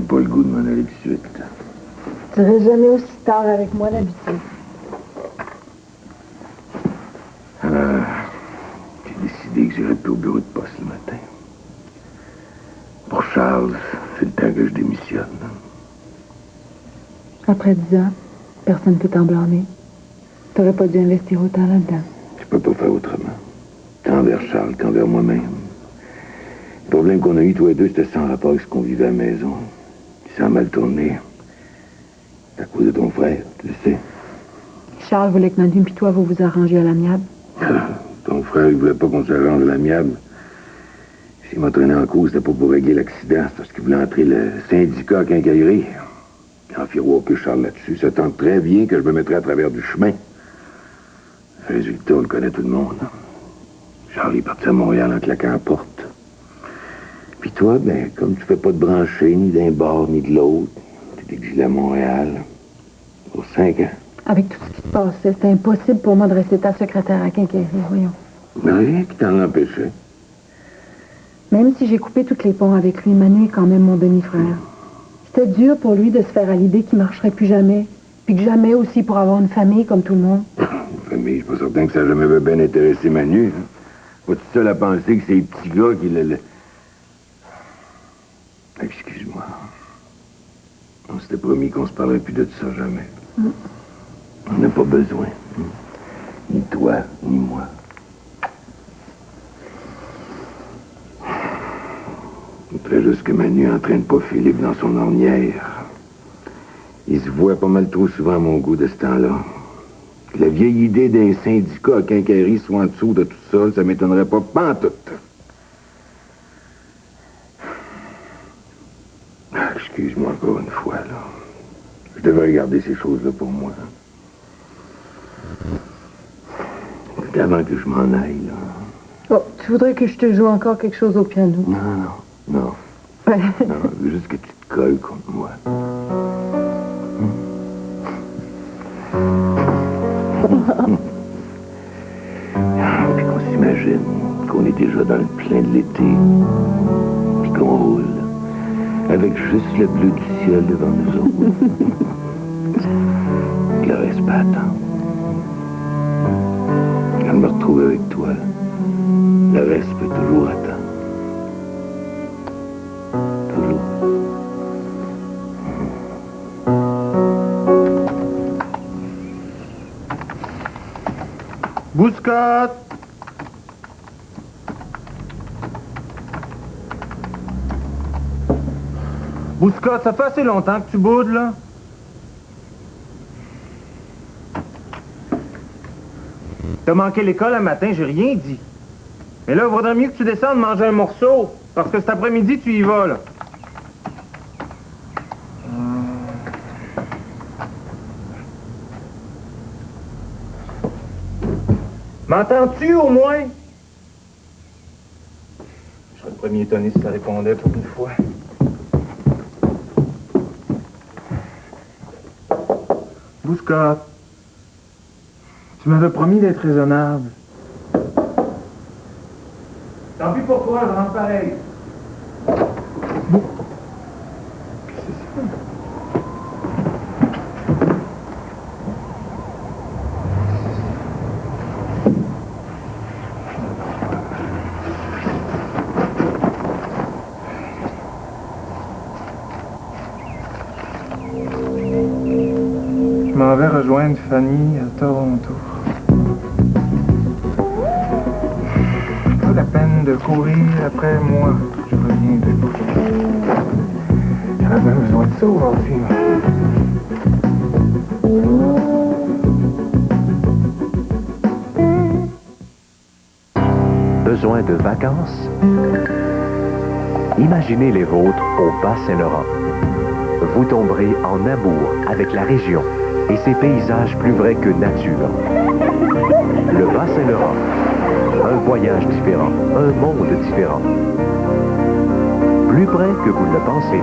pas le goût de m'en aller tout de suite. Tu restes jamais aussi tard avec moi d'habitude. J'ai décidé que j'irais plus au bureau de poste le matin. Pour Charles, c'est le temps que je démissionne. Après 10 ans, personne ne peut t'en blâmer. T'aurais pas dû investir autant là-dedans. Je peux pas faire autrement. Tant envers Charles qu'envers moi-même. Le problème qu'on a eu, toi et deux, c'était sans rapport avec ce qu'on vivait à la maison. Puis ça a mal tourné. C'est à cause de ton frère, tu le sais. Charles voulait que Manu et toi, vous vous arrangiez à l'amiable. Ton frère, il voulait pas qu'on s'arrange à l'amiable. S'il m'a traîné en cause, c'était pas pour régler l'accident. C'est parce qu'il voulait entrer le syndicat à Quincaillerie. Quand Walker Charles là-dessus, ça tente très bien que je me mettrais à travers du chemin. Le résultat, on le connaît tout le monde. Charles est parti à Montréal en claquant la porte. Puis toi, ben, comme tu fais pas de brancher, ni d'un bord, ni de l'autre, t'es exilé à Montréal pour 5 ans. Avec tout ce qui se passait, c'était impossible pour moi de rester ta secrétaire à Quincaillerie, voyons. Mais rien qui t'en empêchait. Même si j'ai coupé tous les ponts avec lui, Manu est quand même mon demi-frère. C'était dur pour lui de se faire à l'idée qu'il marcherait plus jamais. Puis que jamais aussi pour avoir une famille comme tout le monde. Une famille, je suis pas certain que ça n'a jamais bien intéressé Manu. Hein? Pas tout seul à penser que c'est les petits gars qui le... Excuse-moi. On s'était promis qu'on se parlerait plus de ça jamais. On n'a pas besoin. Ni toi, ni moi. Après juste que Manu entraîne pas Philippe dans son ornière. Il se voit pas mal trop souvent à mon goût de ce temps-là. La vieille idée d'un syndicat à Quincaillerie soit en dessous de tout ça, ça m'étonnerait pas pantoute. Excuse-moi encore une fois, là. Je devrais regarder ces choses-là pour moi. C'est avant que je m'en aille, là. Oh, tu voudrais que je te joue encore quelque chose au piano? Non. Ouais. Non, je veux juste que tu te colles contre moi. Puis qu'on s'imagine qu'on est déjà dans le plein de l'été, puis qu'on roule, avec juste le bleu du ciel devant nous autres. Le reste pas attendre. Quand je me retrouve avec toi, le reste peut toujours attendre. Toujours. Bouscotte! Bouscotte, ça fait assez longtemps que tu boudes, là? T'as manqué l'école un matin, j'ai rien dit. Mais là, il vaudrait mieux que tu descendes manger un morceau, parce que cet après-midi, tu y vas, là. M'entends-tu, au moins? Je serais le premier étonné si ça répondait pour une fois. Bouscotte, tu m'avais promis d'être raisonnable. Tant pis pour toi, je rentre pareil. Bon. Qu'est-ce que c'est ça? Je m'en vais rejoindre Fanny à Toronto. Pas la peine de courir après moi. Je reviens de... J'avais bien besoin de ça aujourd'hui. Besoin de vacances? Imaginez les vôtres au Bas-Saint-Laurent. Vous tomberez en amour avec la région et ses paysages plus vrais que nature. Le Bas-Saint-Laurent, un voyage différent, un monde différent. Plus près que vous ne le pensez.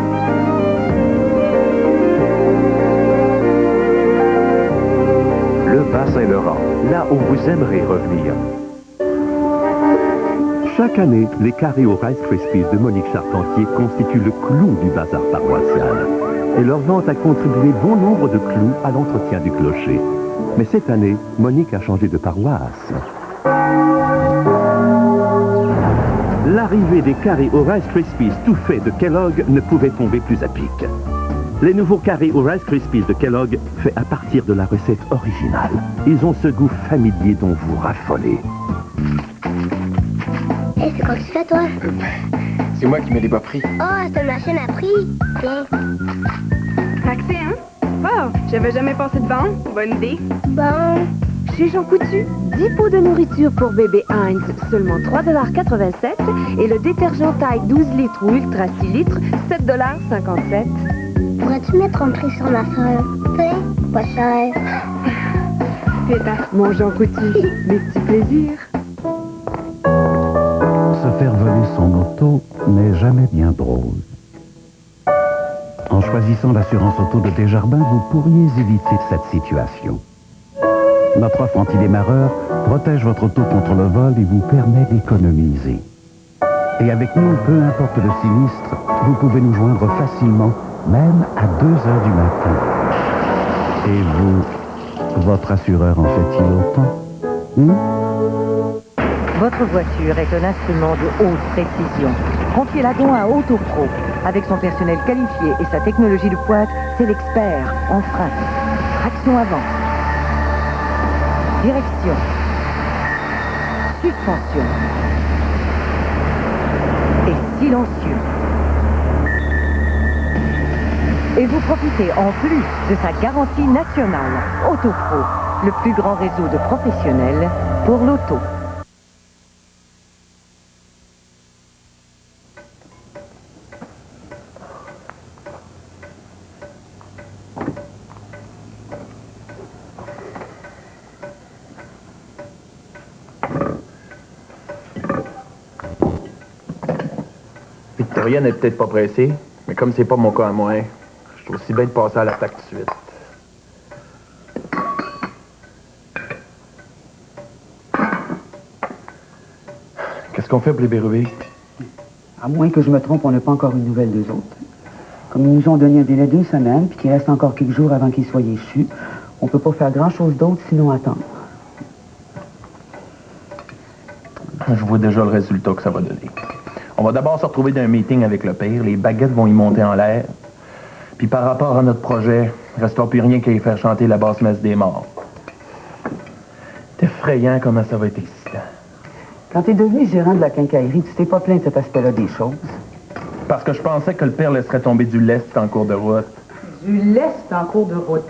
Le Bas-Saint-Laurent, là où vous aimerez revenir. Chaque année, les carrés au Rice Krispies de Monique Charpentier constituent le clou du bazar paroissial. Et leur vente a contribué bon nombre de clous à l'entretien du clocher. Mais cette année, Monique a changé de paroisse. L'arrivée des carrés au Rice Krispies tout fait de Kellogg ne pouvait tomber plus à pic. Les nouveaux carrés au Rice Krispies de Kellogg, faits à partir de la recette originale. Ils ont ce goût familier dont vous raffolez. Hé, c'est quoi que tu fais, toi? C'est moi qui me l'ai pas pris. Oh, cette machine a pris. Tiens. Accès, hein? Oh, j'avais jamais pensé de vendre. Bonne idée. Bon. Chez Jean Coutu, 10 pots de nourriture pour bébé Heinz, seulement 3,87 $, et le détergent taille 12 litres ou ultra 6 litres, 7,57 $. Pourrais-tu mettre un prix sur ma soeur? Tiens, pas cher. Mon Jean Coutu, des petits plaisirs. Se faire voler son auto n'est jamais bien drôle. En choisissant l'assurance auto de Desjardins, vous pourriez éviter cette situation. Notre offre anti-démarreur protège votre auto contre le vol et vous permet d'économiser. Et avec nous, peu importe le sinistre, vous pouvez nous joindre facilement, même à 2 heures du matin. Et vous, votre assureur en fait-il autant? Votre voiture est un instrument de haute précision. Confiez-la donc à AutoPro. Avec son personnel qualifié et sa technologie de pointe, c'est l'expert en frein. Traction avant. Direction. Suspension. Et silencieux. Et vous profitez en plus de sa garantie nationale. AutoPro, le plus grand réseau de professionnels pour l'auto. Victorienne n'est peut-être pas pressée, mais comme c'est pas mon cas à moi, je trouve aussi bien de passer à l'attaque tout de suite. Qu'est-ce qu'on fait pour les Bérubés? À moins que je me trompe, on n'a pas encore une nouvelle d'eux autres. Comme ils nous ont donné un délai d'1 semaine, puis qu'il reste encore quelques jours avant qu'ils soient échus, on peut pas faire grand-chose d'autre sinon attendre. Je vois déjà le résultat que ça va donner. On va d'abord se retrouver dans un meeting avec le pire, les baguettes vont y monter en l'air, puis par rapport à notre projet, il ne restera plus rien qu'à y faire chanter la basse messe des morts. C'est effrayant comment ça va être excitant. Quand tu es devenu gérant de la quincaillerie, tu t'es pas plaint de cet aspect-là des choses? Parce que je pensais que le père laisserait tomber du lest en cours de route. Du lest en cours de route.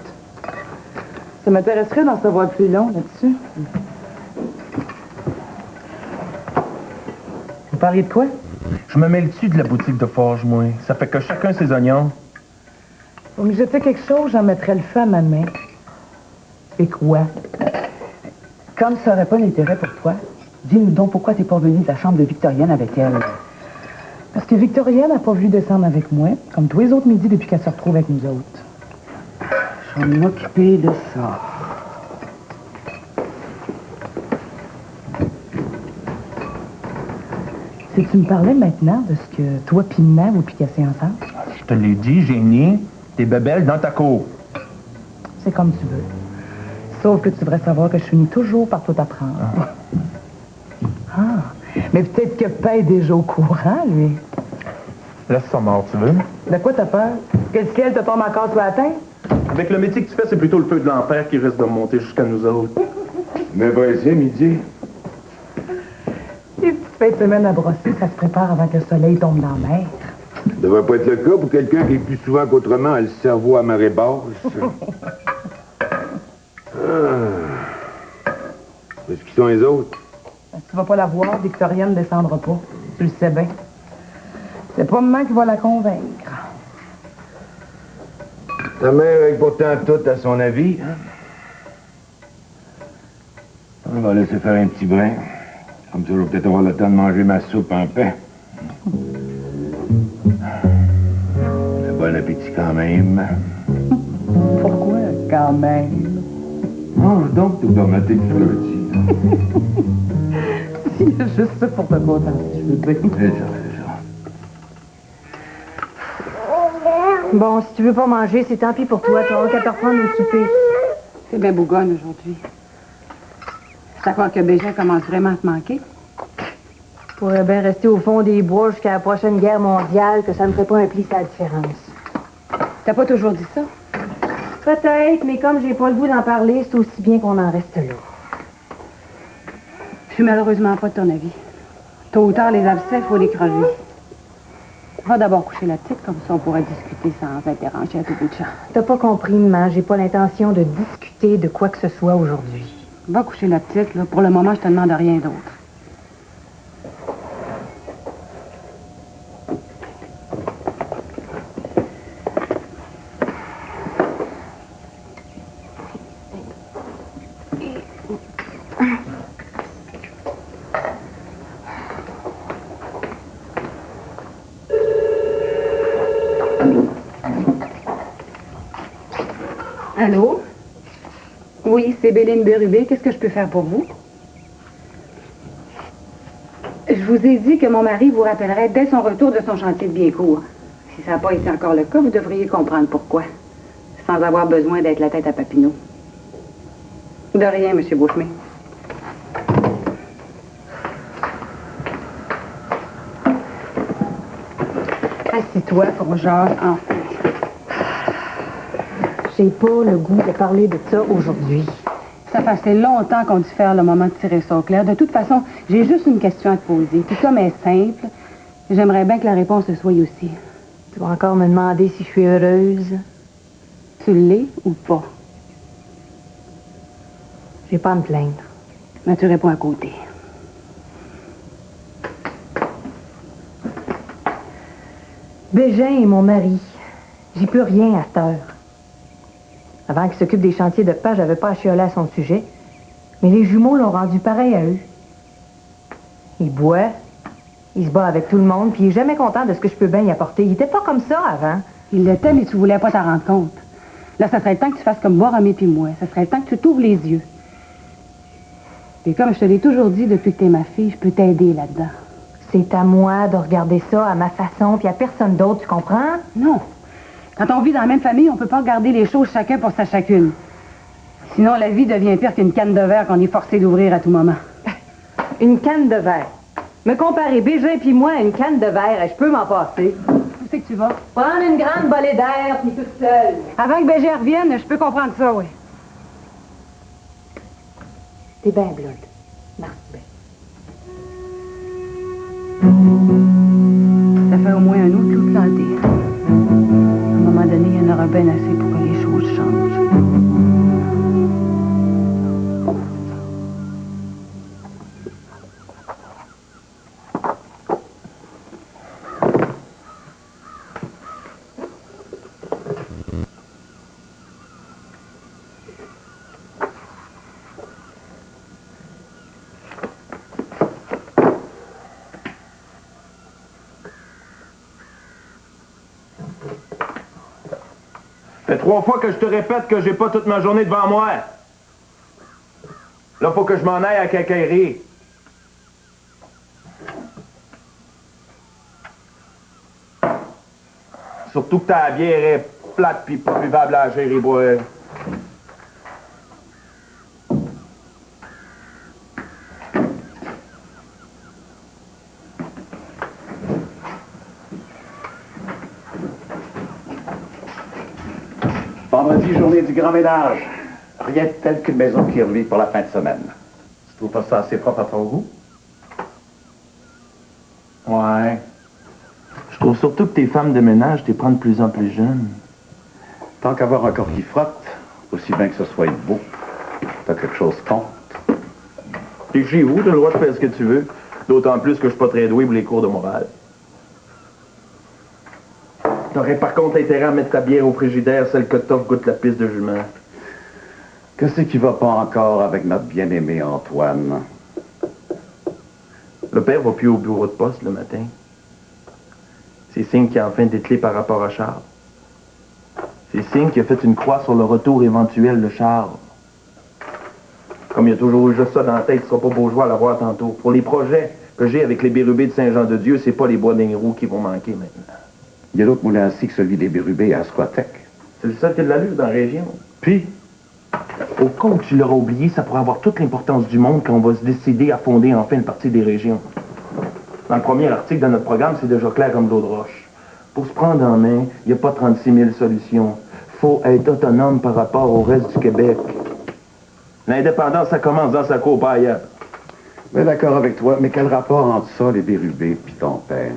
Ça m'intéresserait d'en savoir plus long là-dessus. Vous parlez de quoi? Je me mets le dessus de la boutique de Forge, moi. Ça fait que chacun ses oignons. Vous me jetez quelque chose, j'en mettrais le feu à ma main. C'est quoi? Comme ça n'aurait pas d'intérêt pour toi, dis-nous donc pourquoi t'es pas venu de la chambre de Victorienne avec elle. Parce que Victorienne n'a pas voulu descendre avec moi, comme tous les autres midis depuis qu'elle se retrouve avec nous autres. Je vais m'occuper de ça. Si tu me parlais maintenant de ce que toi pis Nina vous picassez ensemble? Je te l'ai dit, Génie, t'es bébelle dans ta cour. C'est comme tu veux. Sauf que tu devrais savoir que je finis toujours par tout apprendre. Mais peut-être que Père est déjà au courant, lui. Laisse ça mort, tu veux? De quoi t'as peur? Que le ciel te tombe encore sur la tête? Avec le métier que tu fais, c'est plutôt le feu de l'enfer qui risque de monter jusqu'à nous autres. Mais vas-y, midi. Les petites fêtes de semaine à brosser, ça se prépare avant que le soleil tombe dans la mer. Ça devrait pas être le cas pour quelqu'un qui, plus souvent qu'autrement, a le cerveau à marée basse. Est-ce qu'ils sont les autres? Si tu vas pas la voir, Victorienne ne descendra pas. Tu le sais bien. C'est pas maman qui va la convaincre. Ta mère est pourtant toute à son avis. Hein? On va laisser faire un petit brin. Comme ça, je vais peut-être avoir le temps de manger ma soupe en paix. Mais bon appétit quand même. Pourquoi quand même? Mange donc, tout permetté que tu le dis. Juste ça pour te contenter, je veux dire. C'est ça. Bon, si tu veux pas manger, c'est tant pis pour toi. Tu n'auras qu'à te reprendre au souper. C'est bien bougonne aujourd'hui. C'est à croire que Bégin commence vraiment à te manquer. Je pourrais bien rester au fond des bois jusqu'à la prochaine guerre mondiale, que ça me ferait pas un pli sa différence. T'as pas toujours dit ça? Peut-être, mais comme j'ai pas le goût d'en parler, c'est aussi bien qu'on en reste là. Je suis malheureusement pas de ton avis. Tôt ou tard, les abcès, il faut les crever. Va d'abord coucher la petite, comme ça on pourra discuter sans interroger à tout bout de champ. T'as pas compris, maman. J'ai pas l'intention de discuter de quoi que ce soit aujourd'hui. Va coucher la petite, là. Pour le moment, je te demande rien d'autre. Allô? Oui, c'est Béline Bérubé. Qu'est-ce que je peux faire pour vous? Je vous ai dit que mon mari vous rappellerait dès son retour de son chantier de Biencourt. Si ça n'a pas été encore le cas, vous devriez comprendre pourquoi. Sans avoir besoin d'être la tête à Papineau. De rien, M. Beauchemin. Assis-toi pour genre enfin. J'ai pas le goût de parler de ça aujourd'hui. Ça fait longtemps qu'on diffère le moment de tirer ça au clair. De toute façon, j'ai juste une question à te poser. Puis comme elle est simple, j'aimerais bien que la réponse le soit aussi. Tu vas encore me demander si je suis heureuse? Tu l'es ou pas? J'ai pas à me plaindre. Mais tu réponds à côté. Bégin est mon mari. J'y peux rien à cette heure. Avant qu'il s'occupe des chantiers de paix, j'avais pas à chialer à son sujet. Mais les jumeaux l'ont rendu pareil à eux. Il boit, il se bat avec tout le monde, puis il est jamais content de ce que je peux bien y apporter. Il était pas comme ça avant. Il l'était, mais tu voulais pas t'en rendre compte. Là, ça serait le temps que tu fasses comme Boromé puis moi. Ça serait le temps que tu t'ouvres les yeux. Et comme je te l'ai toujours dit depuis que t'es ma fille, je peux t'aider là-dedans. C'est à moi de regarder ça à ma façon, puis à personne d'autre, tu comprends? Non. Quand on vit dans la même famille, on peut pas regarder les choses chacun pour sa chacune. Sinon, la vie devient pire qu'une canne de verre qu'on est forcé d'ouvrir à tout moment. Une canne de verre. Me comparer Bégin puis moi à une canne de verre, je peux m'en passer. Où c'est que tu vas? Prendre une grande bolée d'air, puis toute seule. Avant que Bégin revienne, je peux comprendre ça, oui. T'es bien blood. Marche bien. Ça fait au moins un autre clou planté. À un moment donné, il y en aura bien assez pour que les choses changent. Ça fait 3 fois que je te répète que j'ai pas toute ma journée devant moi. Là, faut que je m'en aille à quincaillerie. Surtout que ta bière est plate pis pas buvable à gérer boire. Vendredi, journée du grand ménage. Rien de tel qu'une maison qui revit pour la fin de semaine. Tu trouves pas ça assez propre à ton goût? Ouais. Je trouve surtout que tes femmes de ménage t'es prends de plus en plus jeunes. Tant qu'avoir un corps qui frotte, aussi bien que ce soit beau, t'as quelque chose contre. T'es chez vous, t'as le droit de faire ce que tu veux. D'autant plus que je suis pas très doué pour les cours de morale. T'aurais par contre intérêt à mettre ta bière au frigidaire, celle que t'offres goûte la piste de jument. Qu'est-ce qui va pas encore avec notre bien-aimé Antoine? Le père va plus au bureau de poste le matin. C'est signe qu'il a enfin dételé par rapport à Charles. C'est signe qu'il a fait une croix sur le retour éventuel de Charles. Comme il y a toujours eu juste ça dans la tête, ce sera pas bourgeois à l'avoir tantôt. Pour les projets que j'ai avec les Bérubés de Saint-Jean-de-Dieu, c'est pas les bois d'Ingrou qui vont manquer maintenant. Il y a d'autres moulins ainsi que celui des Bérubés à Squatec. C'est le seul qui a de l'allure dans la région. Puis, au cas où tu l'auras oublié, ça pourrait avoir toute l'importance du monde quand on va se décider à fonder enfin une partie des régions. Dans le premier article de notre programme, c'est déjà clair comme de l'eau de roche. Pour se prendre en main, il n'y a pas 36 000 solutions. Faut être autonome par rapport au reste du Québec. L'indépendance, ça commence dans sa cour, pas ailleurs. Mais d'accord avec toi, mais quel rapport entre ça, les Bérubés, puis ton père?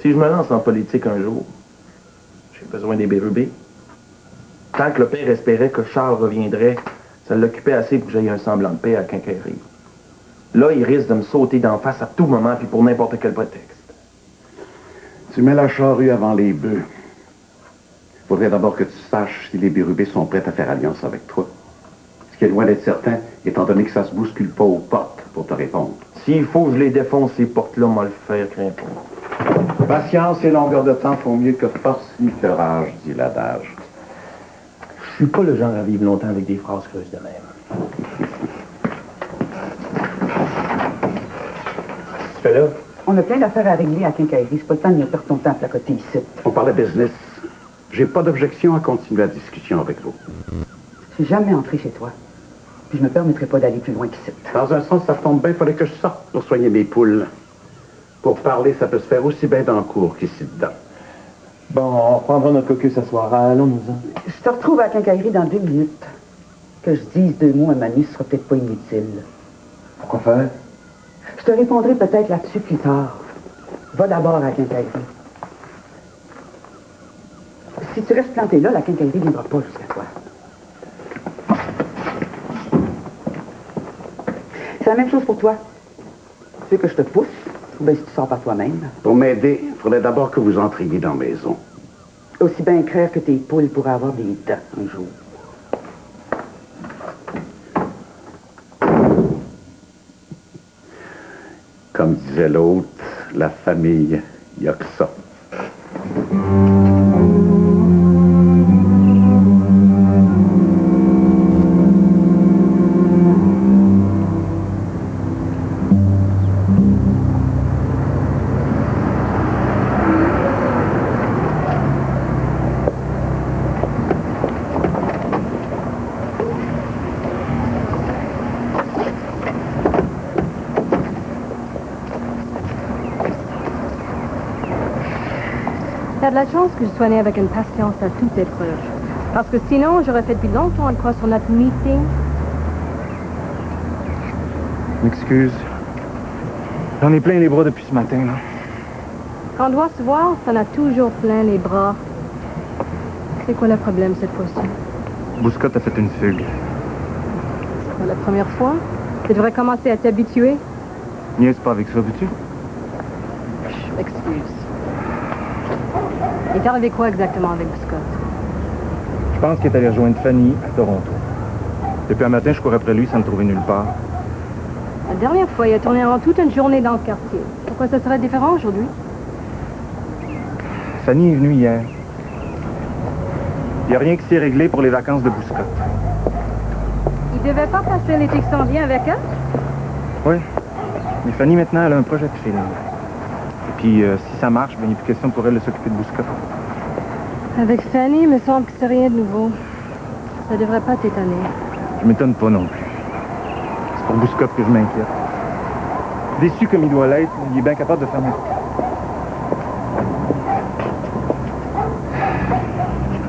Si je me lance en politique un jour, j'ai besoin des Bérubés. Tant que le père espérait que Charles reviendrait, ça l'occupait assez pour que j'aille un semblant de paix à Quincaillerie. Là, il risque de me sauter d'en face à tout moment, puis pour n'importe quel prétexte. Tu mets la charrue avant les bœufs. Faudrait d'abord que tu saches si les Bérubés sont prêts à faire alliance avec toi. Ce qui est loin d'être certain, étant donné que ça se bouscule pas aux portes pour te répondre. S'il faut que je les défonce, ces portes-là, moi le faire craindre. Patience et longueur de temps font mieux que force ni courage, dit l'adage. Je suis pas le genre à vivre longtemps avec des phrases creuses de même. Tu fais là? On a plein d'affaires à régler à Quincaillerie. C'est pas le temps de nous perdre ton temps à placoter ici. On parlait business. J'ai pas d'objection à continuer la discussion avec vous. Je suis jamais entré chez toi. Puis je me permettrai pas d'aller plus loin qu'ici. Dans un sens, ça tombe bien. Fallait que je sorte pour soigner mes poules. Pour parler, ça peut se faire aussi bien dans le cours qu'ici dedans. Bon, on reprendra notre caucus ce soir. Allons-nous-en. Je te retrouve à Quincaillerie dans 2 minutes. Que je dise 2 mots à Manu, ce sera peut-être pas inutile. Pourquoi faire? Je te répondrai peut-être là-dessus plus tard. Va d'abord à Quincaillerie. Si tu restes planté là, la Quincaillerie ne viendra pas jusqu'à toi. C'est la même chose pour toi. Tu veux que je te pousse, ou bien si tu sors par toi-même? Pour m'aider, il faudrait d'abord que vous entriez dans la maison. Aussi bien craire que tes poules pourraient avoir des dents un jour. Comme disait l'autre, la famille, il n'y a que ça. T'as de la chance que je sois née avec une patience à toute épreuve. Parce que sinon, j'aurais fait depuis longtemps une croix sur notre meeting. M'excuse. J'en ai plein les bras depuis ce matin, là. Quand on doit se voir, t'en as toujours plein les bras. C'est quoi le problème cette fois-ci? Bouscotte a fait une fugue. C'est pas la première fois. Tu devrais commencer à t'habituer. Niaise pas avec ça, veux-tu? Je m'excuse. Il t'est arrivé quoi exactement avec Bouscotte? Je pense qu'il est allé rejoindre Fanny à Toronto. Depuis un matin, je courais après lui sans le trouver nulle part. La dernière fois, il a tourné en toute une journée dans le quartier. Pourquoi ça serait différent aujourd'hui? Fanny est venue hier. Il n'y a rien qui s'est réglé pour les vacances de Bouscotte. Il devait pas passer l'été qui s'en vient avec elle? Oui. Mais Fanny, maintenant, elle a un projet de film. Et puis, si ça marche, il n'y a plus question pour elle de s'occuper de Bouscotte. Avec Fanny, il me semble que c'est rien de nouveau. Ça devrait pas t'étonner. Je m'étonne pas non plus. C'est pour Bouscotte que je m'inquiète. Déçu comme il doit l'être, il est bien capable de faire n'importe quoi.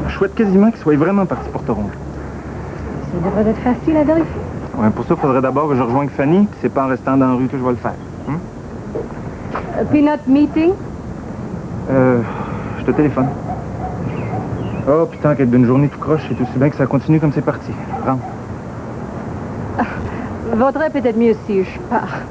Je souhaite quasiment qu'il soit vraiment parti pour Toronto. Ça devrait être facile à vérifier. Ouais, pour ça, il faudrait d'abord que je rejoigne Fanny, puis c'est pas en restant dans la rue que je vais le faire. Puis notre meeting? Je te téléphone. Oh, putain, qu'être d'une journée tout croche, c'est aussi bien que ça continue comme c'est parti. Rentre. Vaudrait peut-être mieux si je pars.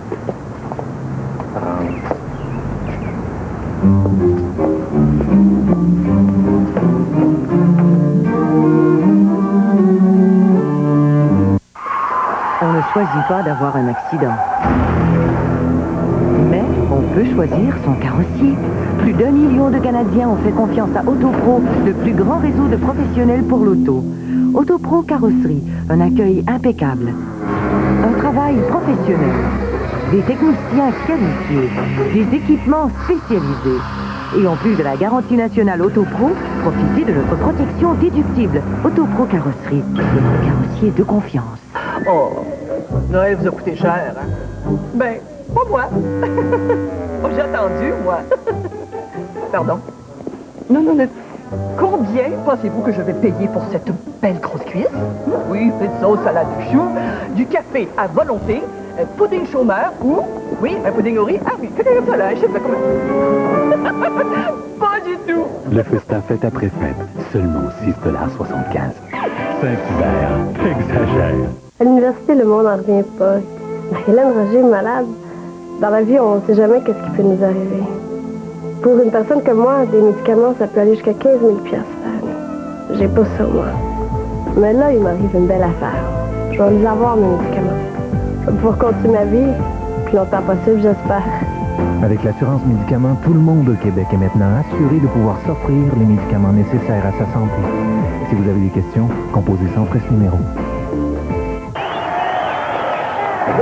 On ne choisit pas d'avoir un accident. Mais on peut choisir son carrossier. Plus d'1 million de Canadiens ont fait confiance à Autopro, le plus grand réseau de professionnels pour l'auto. Autopro Carrosserie, un accueil impeccable. Un travail professionnel. Des techniciens qualifiés. Des équipements spécialisés. Et en plus de la garantie nationale Autopro, profitez de notre protection déductible. Autopro Carrosserie, votre carrossier de confiance. Oh, Noël vous a coûté cher, hein? Ben, pas moi. Oh, j'ai attendu, moi. Pardon? Non, mais combien pensez-vous que je vais payer pour cette belle grosse cuisse? Oui, peu de sauce, salade de choux, du café à volonté, pudding chômeur ou, oui, un pudding au riz. Ah oui, voilà, je sais pas comment. Pas du tout. Le festin fête après fête, seulement 6,75 $. Saint-Hubert, exagère. À l'université, le monde n'en revient pas. Marie-Hélène Roger est malade. Dans la vie, on ne sait jamais qu'est-ce qui peut nous arriver. Pour une personne comme moi, des médicaments, ça peut aller jusqu'à 15 000 $ par année. J'ai pas ça, moi. Mais là, il m'arrive une belle affaire. Je vais les avoir, mes médicaments. Je vais pouvoir continuer ma vie, plus longtemps possible, j'espère. Avec l'assurance médicaments, tout le monde au Québec est maintenant assuré de pouvoir s'offrir les médicaments nécessaires à sa santé. Si vous avez des questions, composez sans presse numéro. Et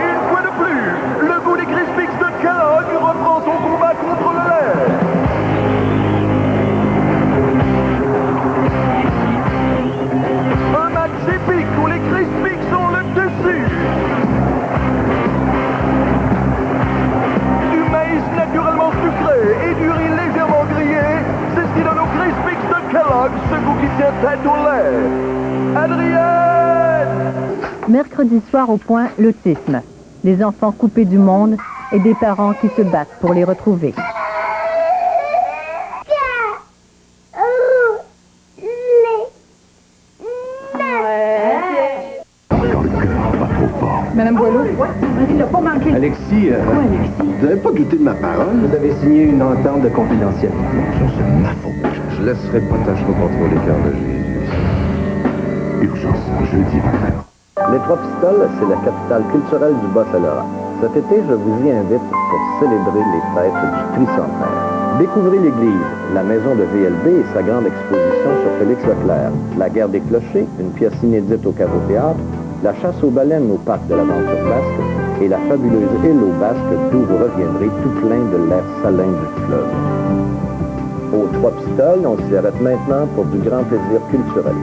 une fois de plus, le goût des Crispix de Kellogg reprend son combat contre le lait. Un match épique où les Crispix ont le dessus. Du maïs naturellement sucré et du riz légèrement grillé, c'est ce qui donne aux Crispix de Kellogg ce goût qui tient tête au lait. Adrienne! Mercredi soir au point, l'autisme. Des enfants coupés du monde et des parents qui se battent pour les retrouver. Madame Boileau? Il n'a pas manqué. Alexis, vous n'avez pas douté de ma parole? Vous avez signé une entente de confidentialité. Ça, c'est ma faute. Je laisserai pas Tachereau contrôler cœur de Jésus. Urgence, jeudi 20h. Les Trois-Pistoles, c'est la capitale culturelle du Bas-Saint-Laurent. Cet été, je vous y invite pour célébrer les fêtes du tricentenaire. Découvrez l'église, la maison de VLB et sa grande exposition sur Félix Leclerc, la guerre des clochers, une pièce inédite au Cavo-Théâtre, la chasse aux baleines au parc de l'Aventure Basque et la fabuleuse île aux Basques d'où vous reviendrez tout plein de l'air salin du fleuve. Aux Trois-Pistoles, on s'y arrête maintenant pour du grand plaisir culturel.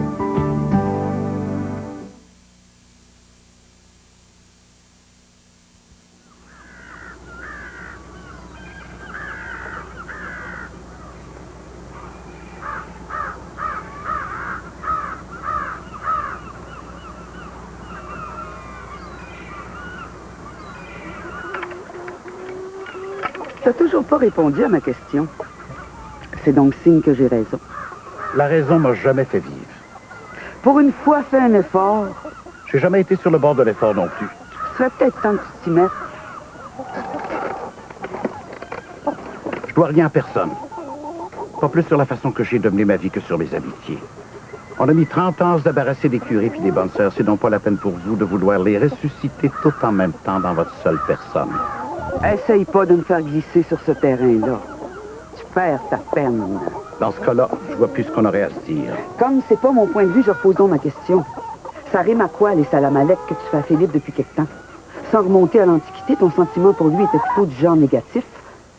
T'as toujours pas répondu à ma question. C'est donc signe que j'ai raison. La raison m'a jamais fait vivre. Pour une fois, fais un effort. J'ai jamais été sur le bord de l'effort non plus. Ce serait peut-être temps que tu t'y mettes. Je dois rien à personne. Pas plus sur la façon que j'ai de mener ma vie que sur mes amitiés. On a mis 30 ans à se débarrasser des curés puis des bonnes sœurs. C'est donc pas la peine pour vous de vouloir les ressusciter tout en même temps dans votre seule personne. Essaye pas de me faire glisser sur ce terrain-là. Tu perds ta peine. Dans ce cas-là, je vois plus ce qu'on aurait à se dire. Comme c'est pas mon point de vue, je repose donc ma question. Ça rime à quoi, les salamalek que tu fais à Philippe depuis quelque temps? Sans remonter à l'Antiquité, ton sentiment pour lui était plutôt du genre négatif.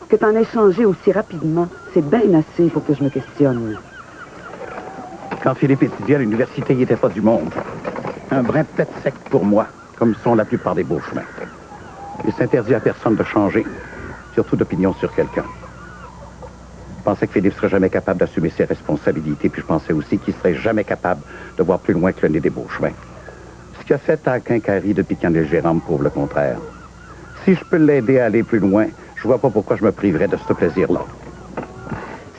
Que t'en aies changé aussi rapidement, c'est bien assez pour que je me questionne. Quand Philippe étudiait à l'université, il n'était pas du monde. Un brin peut-être sec pour moi, comme sont la plupart des beaux chemins. Il s'interdit à personne de changer, surtout d'opinion sur quelqu'un. Je pensais que Philippe serait jamais capable d'assumer ses responsabilités, puis je pensais aussi qu'il serait jamais capable de voir plus loin que le nez des beaux chemins. Ce qu'il a fait à Quincaillerie depuis qu'il en est gérant me prouve le contraire. Si je peux l'aider à aller plus loin, je vois pas pourquoi je me priverais de ce plaisir-là.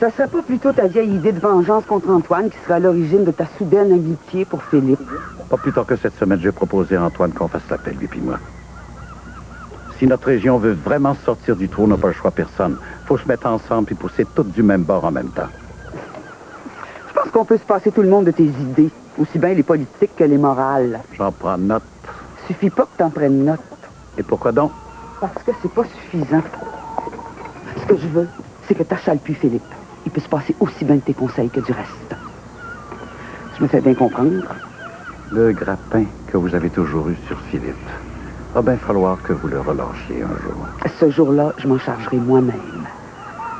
Ça serait pas plutôt ta vieille idée de vengeance contre Antoine qui serait à l'origine de ta soudaine amitié pour Philippe? Pas plus tard que cette semaine, j'ai proposé à Antoine qu'on fasse l'appel, lui puis moi. Si notre région veut vraiment sortir du trou, on n'a pas le choix personne. Faut se mettre ensemble et pousser toutes du même bord en même temps. Je pense qu'on peut se passer tout le monde de tes idées, aussi bien les politiques que les morales. J'en prends note. Suffit pas que t'en prennes note. Et pourquoi donc? Parce que c'est pas suffisant. Ce que je veux, c'est que t'achales plus Philippe. Il peut se passer aussi bien de tes conseils que du reste. me fais bien comprendre. Le grappin que vous avez toujours eu sur Philippe. Va bien falloir que vous le relâchiez un jour. Ce jour-là, je m'en chargerai moi-même.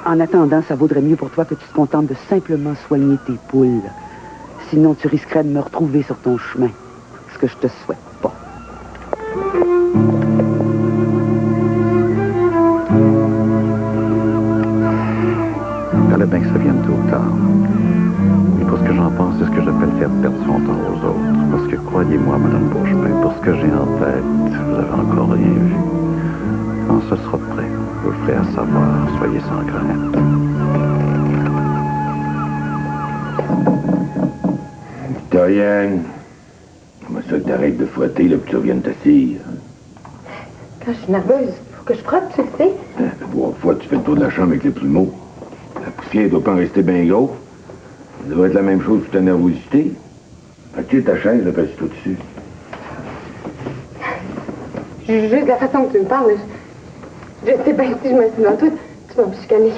En attendant, ça vaudrait mieux pour toi que tu te contentes de simplement soigner tes poules. Sinon, tu risquerais de me retrouver sur ton chemin. Ce que je te souhaite pas. Fallait bien que ça vienne tôt ou tard. Et pour ce que j'en pense, c'est ce que j'appelle faire perdre son temps aux autres. Parce que, croyez-moi, Madame Beauchemin, pour ce que j'ai en tête, vous avez encore rien vu. Quand ce sera prêt, vous le ferez à savoir, soyez sans crainte. Victorienne, comment ça que t'arrêtes de frotter, là, que tu reviennes t'assire? Quand je suis nerveuse, faut que je frotte, tu le sais. Trois fois, tu fais le tour de la chambre avec les plumeaux. La poussière doit pas en rester bien gros. Ça doit être la même chose que ta nervosité. Fait que tu sais, ta chaise, là, passe-toi dessus. Juste la façon que tu me parles, je sais bien si je me suis dans tout, tu vas me chicaner.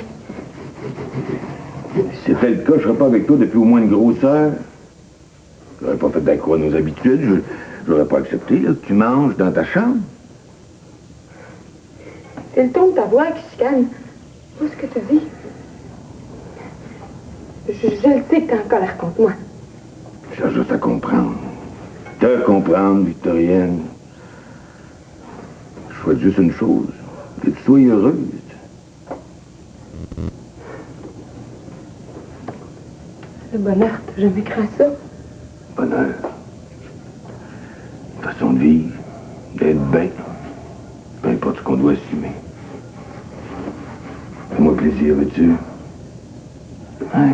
Si c'était le cas, je serais pas avec toi depuis au moins une grosse heure. J'aurais pas fait d'accro à nos habitudes. J'aurais pas accepté là, que tu manges dans ta chambre. C'est le ton de ta voix qui chicane. Où est-ce que tu dis? Je le sais que t'es en colère contre moi. Je cherche juste à comprendre. Te comprendre, Victorienne. Je souhaite juste une chose. Que tu sois heureuse. Le bonheur, t'as jamais cru à ça? Bonheur. Façon de vivre. D'être bien. Peu importe ce qu'on doit assumer. Fais-moi plaisir, veux-tu? Hein?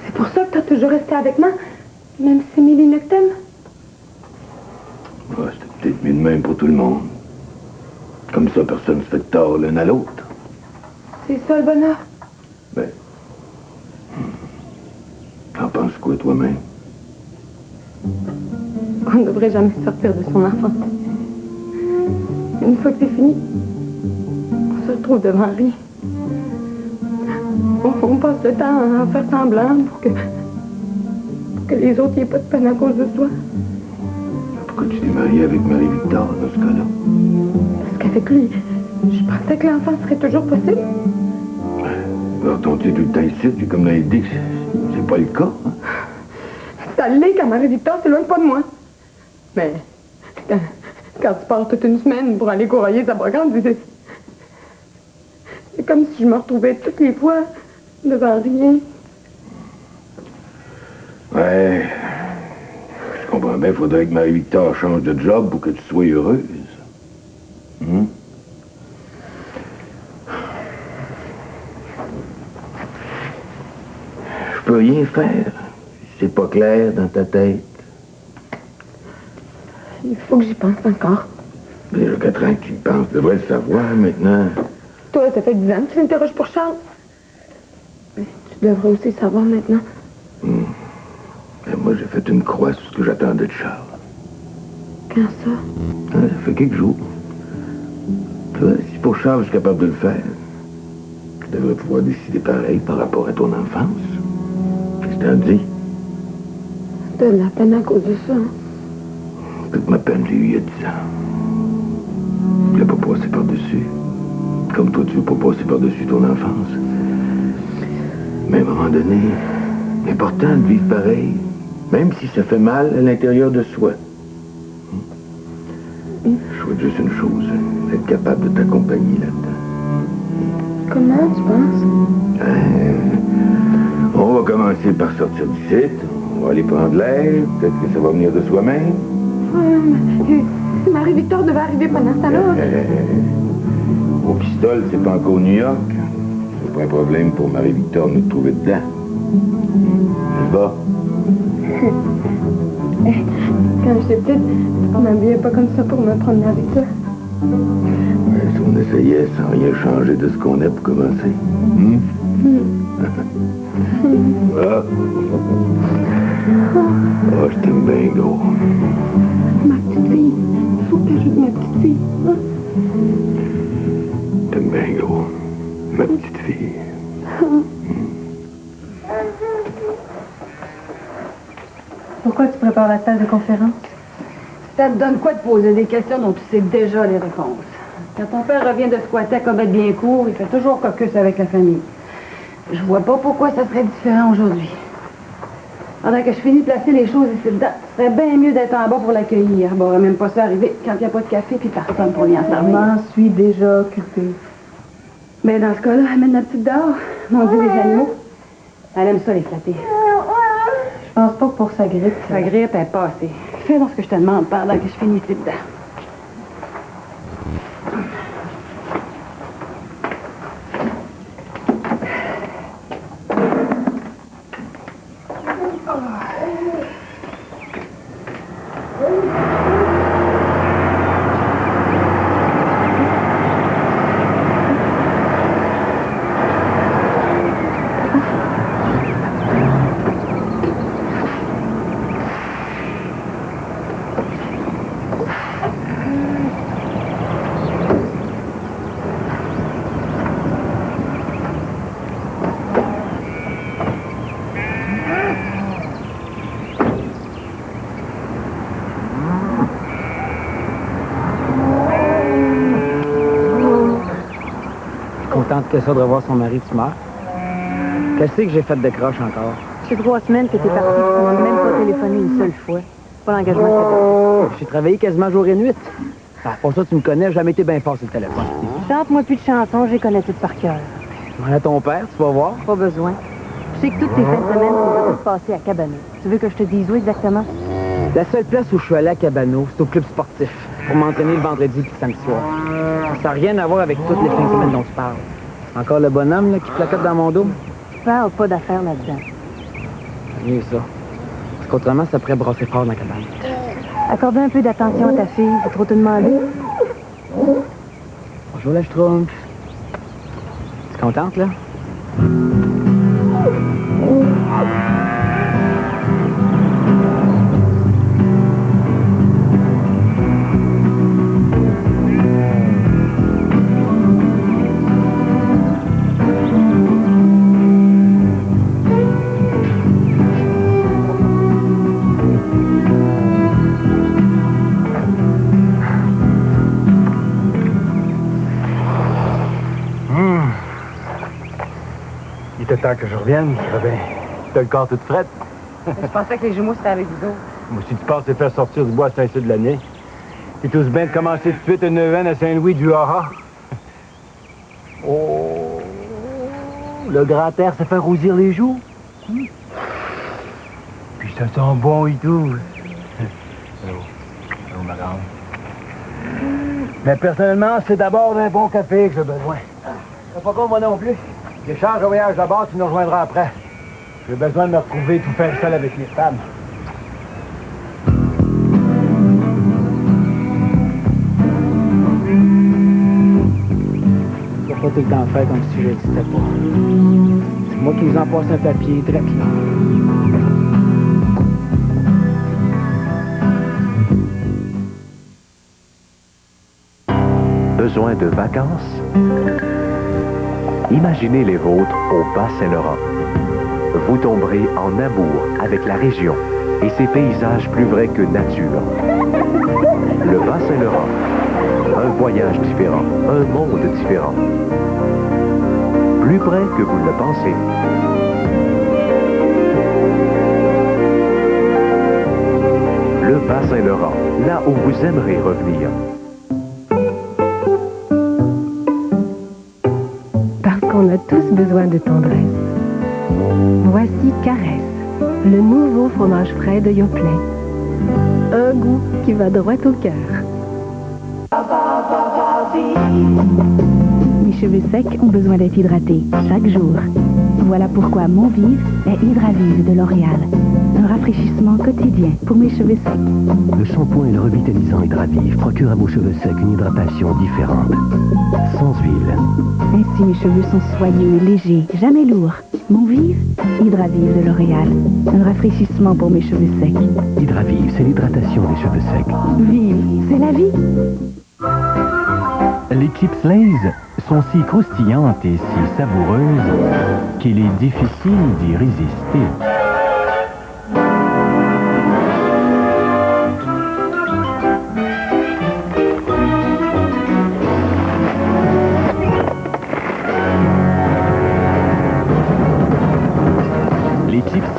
C'est pour ça que t'as toujours resté avec moi, même si Mélie ne t'aime? Ah, c'était peut-être mieux de même pour tout le monde. Comme ça, personne ne se fait de tort l'un à l'autre. C'est ça le bonheur? Ben. T'en penses quoi, toi-même? On ne devrait jamais sortir de son enfant. Une fois que c'est fini, on se retrouve devant rien. On passe le temps à faire semblant pour que les autres n'aient pas de peine à cause de soi. Pourquoi tu t'es marié avec Marie-Victor dans ce cas-là? Parce qu'avec lui, je pensais que l'enfant serait toujours possible. Alors, ton tu tout le temps ici, puis comme l'a dit, c'est pas le cas. Hein? Ça l'est quand Marie-Victor s'éloigne pas de moi. Mais quand tu pars toute une semaine pour aller courailler sa brocante, c'est comme si je me retrouvais toutes les fois devant rien. Ouais. Je comprends bien, il faudrait que Marie-Victor change de job pour que tu sois heureuse. Hum? Je peux rien faire. C'est pas clair dans ta tête. Il faut que j'y pense encore. Déjà 4 ans que tu y penses, tu devrais le savoir maintenant. Toi, ça fait 10 ans que tu m'interroges pour Charles. Mais tu devrais aussi savoir maintenant. Et moi, j'ai fait une croix sur ce que j'attendais de Charles. Quand ça? Ça fait quelques jours. Tu vois, si pour Charles, je suis capable de le faire, tu devrais pouvoir décider pareil par rapport à ton enfance. Qu'est-ce que t'en dis? T'as de la peine à cause de ça, hein? Toute ma peine, j'ai eu il y a 10 ans. Je l'ai pas passé par-dessus. Comme toi, tu veux pas passer par-dessus ton enfance. Mais à un moment donné, c'est important de vivre pareil, même si ça fait mal à l'intérieur de soi. Je souhaite juste une chose, être capable de t'accompagner là-dedans. Comment, tu penses? On va commencer par sortir du site, on va aller prendre l'air, peut-être que ça va venir de soi-même. Mais si Marie-Victor devait arriver pendant ce temps-là... Au pistol, c'est pas encore New York. C'est pas un problème pour Marie-Victor de nous trouver dedans. Elle va. Quand j'étais petite, on m'habillait pas comme ça pour me promener avec toi. Ouais, si on essayait sans rien changer de ce qu'on est pour commencer. Ah. Oh, je t'aime bien gros. Ma petite fille, faut que j'ajoute ma petite fille. Hein? salle de conférence? Ça te donne quoi de poser des questions dont tu sais déjà les réponses? Quand ton père revient de squatter à Cobbett-Biencourt, il fait toujours caucus avec la famille. Je vois pas pourquoi ça serait différent aujourd'hui. Pendant que je finis de placer les choses ici dedans, ce serait bien mieux d'être en bas pour l'accueillir. Bon, on aurait même pas ça arriver quand il n'y a pas de café puis personne pour lui en servir. Je m'en suis déjà occupée. Mais dans ce cas-là, amène la petite dehors. Mon Dieu, les animaux. Elle aime ça, les flatter. Je pense pas que pour sa grippe. Sa grippe est passée. Fais donc ce que je te demande pendant que je finis ici dedans. Contente que ça de revoir son mari tu meurs. Qu'est-ce que j'ai fait de croche encore? C'est 3 semaines que t'es parti, tu m'as même pas téléphoné une seule fois. Pas l'engagement que t'avais. J'ai travaillé quasiment jour et nuit. Ah, pour ça, tu me connais, j'ai jamais été bien fort sur le téléphone. Chante-moi plus de chansons, je les connais toutes par cœur. Demande à ton père, tu vas voir. Pas besoin. Je sais que toutes tes fins de semaine, tu vas toutes passer à Cabano. Tu veux que je te dise où exactement? La seule place où je suis allé à Cabano, c'est au club sportif, pour m'entraîner le vendredi et le samedi soir. Ça n'a rien à voir avec toutes les fins de semaine dont tu parles. Encore le bonhomme là, qui placote dans mon dos? Tu parles pas d'affaires là-dedans. C'est mieux ça. Parce qu'autrement, ça pourrait brasser fort dans la cabane. Accorder un peu d'attention à ta fille, c'est trop te demander. Bonjour la Schtroumpf. Tu es contente, là? Il était temps que je revienne, t'as le corps toute frette. Je pensais que les jumeaux, c'était avec vous autres. Moi, si tu penses te faire sortir du bois à Saint-Cyr de l'année, t'es tous bien de commencer tout de suite une neuvaine à Saint-Louis du Haha. Oh, le grand air, ça fait rougir les joues. Puis ça sent bon et tout. Allô, madame. Mais personnellement, c'est d'abord d'un bon café que j'ai besoin. C'est pas con, moi non plus. J'échange un voyage là-bas, tu nous rejoindras après. J'ai besoin de me retrouver tout faire seul avec les femmes. Faut pas tout le temps faire comme si je n'existais pas. C'est moi qui vous en passe un papier, direct là. Besoin de vacances? Imaginez les vôtres au Bas-Saint-Laurent. Vous tomberez en amour avec la région et ses paysages plus vrais que nature. Le Bas-Saint-Laurent, un voyage différent, un monde différent. Plus près que vous ne le pensez. Le Bas-Saint-Laurent, là où vous aimerez revenir. On a tous besoin de tendresse. Voici Caresse, le nouveau fromage frais de Yoplait. Un goût qui va droit au cœur. Les cheveux secs ont besoin d'être hydratés chaque jour. Voilà pourquoi Mon Vive est Hydravive de L'Oréal. Un rafraîchissement quotidien pour mes cheveux secs. Le shampoing et le revitalisant Hydravive procurent à vos cheveux secs une hydratation différente. Sans huile. Ainsi mes cheveux sont soyeux, légers, jamais lourds. Mon Vive, Hydravive de L'Oréal. Un rafraîchissement pour mes cheveux secs. Hydravive, c'est l'hydratation des cheveux secs. Vive, c'est la vie. Les chips Lay's sont si croustillantes et si savoureuses qu'il est difficile d'y résister.